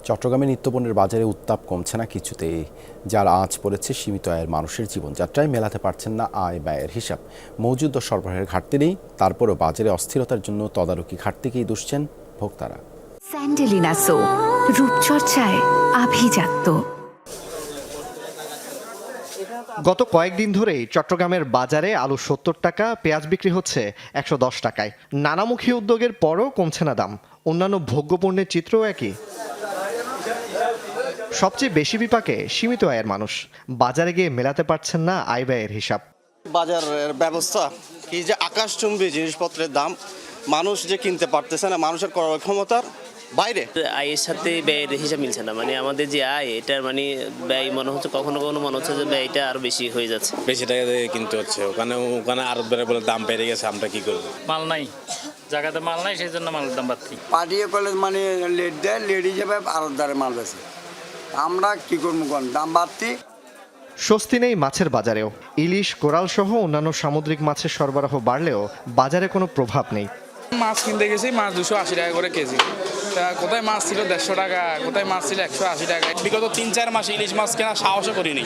চট্টগ্রামে নিত্যপণ্যের বাজারে উত্তাপ কমছে না কিছুতেই, যার আঁচ পড়েছে সীমিত আয়ের মানুষের জীবনযাত্রায়। মেলাতে পারছেন না আয় ব্যয়ের হিসাব। মজুদ ও সরবরাহের ঘাটতি নেই, তারপরও বাজারে অস্থিরতার জন্য তদারকি ঘাটতিকেই দুষছেন ভোক্তারা। স্যান্ডেলিনা সো, রূপচর্চায় আভিজাত্য। গত কয়েকদিন ধরেই চট্টগ্রামের বাজারে আলু ৭০ টাকা, পেঁয়াজ বিক্রি হচ্ছে ১১০ টাকায়। নানামুখী উদ্যোগের পরও কমছে না দাম। অন্যান্য ভোগ্যপণ্যের চিত্রও একই। সবচেয়ে বেশি বিপাকে সীমিত আয়ের মানুষ। বাজারে গিয়ে মেলাতে পারছেন না আয় ব্যয়ের হিসাব। বাজারের ব্যবস্থা কি যে আকাশচুম্বী জিনিসপত্রের দাম, মানুষ যে কিনতে পারতেছে না, মানুষের ক্রয় ক্ষমতার বাইরে। আয়ের সাথে ব্যয়ের হিসাব মিলছে না, মানে আমাদের যে আয় এটার মানে ব্যয় মনে হচ্ছে কখনো কখনো মনে হচ্ছে যে ব্যয়টা আরো বেশি হয়ে যাচ্ছে। বেশি টাকা দিয়ে কিনতে হচ্ছে, ওখানে আরো বলে দাম বেড়ে গেছে, আমরা কি করবো? মাল নাই, জায়গাতে মাল নাই, সেই জন্য মালের দাম বাড়তি। পাঠিয়ে কলেজ মানে লেট দেয়, লেট হিসেবে আরো দ্বারে মাল বেছে, আমরা কি করবো দাম বাড়তি। স্বস্তি নেই মাছের বাজারেও। ইলিশ, কোরাল সহ অন্যান্য সামুদ্রিক মাছের সরবরাহ বাড়লেও বাজারে কোনো প্রভাব নেই। মাছ কিনতে গেছি, মাছ 280 টাকা করে কেজি। তা কোথায় মাছ ছিল 150 টাকা, কোথায় মাছ ছিল 180 টাকা। বিগত 3-4 মাসে ইলিশ মাছ কেনা সাহসও করিনি,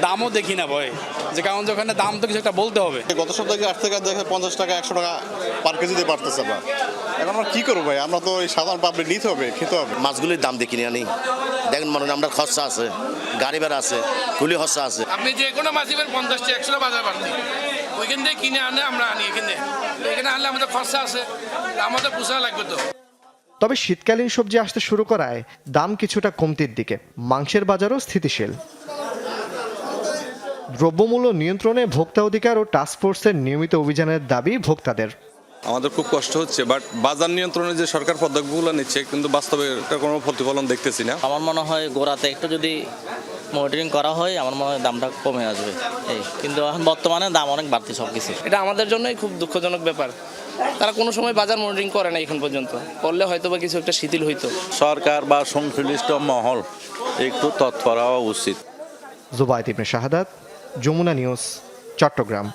দামও দেখি না ভয়, যে কারণ যখন দাম তো কিছু একটা বলতে হবে। গত সপ্তাহে 8 থেকে দেখে 50 টাকা 100 টাকা পার কেজি দিয়ে পারতেছে। আমরা এখন আমরা কি করবো ভাই? আমরা তো এই সাধারণ পাবলিক নিতে হবে, খেতে হবে। মাছগুলির দাম দেখিনি আনি, দেখেন মানে আমরা খরচা আছে, গাড়ি ভাড়া আছে, কুলি খরচা আছে। আপনি যে কোনো মাছ 50-100 বাজার বাড়তি, ওইখান থেকে কিনে আনে আমরা আনি, এখানে আনলে আমাদের খরচা আছে, আমাদের পোষা লাগবে তো। তবে শীতকালীন সবজি আসতে শুরু করায় দাম কিছুটা কমতির দিকে। মাংসের বাজারও স্থিতিশীল। দ্রব্যমূল্য নিয়ন্ত্রণে ভোক্তা অধিকার ও টাস্কফোর্সের নিয়মিত অভিযানের দাবি ভোক্তাদের। আমাদের খুব কষ্ট হচ্ছে, বাট বাজার নিয়ন্ত্রণে যে সরকার পদক্ষেপগুলো নিচ্ছে, কিন্তু বাস্তবে এটা কোনো প্রতিফলন দেখতেছি না। আমার মনে হয় গোড়াতে একটু যদি মনিটরিং করা হয়, আমার মনে হয় দামটা কমে আসবে। কিন্তু এখন বর্তমানে দাম অনেক বাড়তি সবকিছু। এটা আমাদের জন্যই খুব দুঃখজনক ব্যাপার। তারা কোনো সময় বাজার মনিটরিং করে না এখন পর্যন্ত, করলে হয়তো বা কিছু একটা শিথিল হইতো। সরকার বা সংশ্লিষ্ট মহল একটু তৎপর হওয়া উচিত। জুবায়েদ ইবনে শাহাদাত, যমুনা নিউজ, চট্টগ্রাম।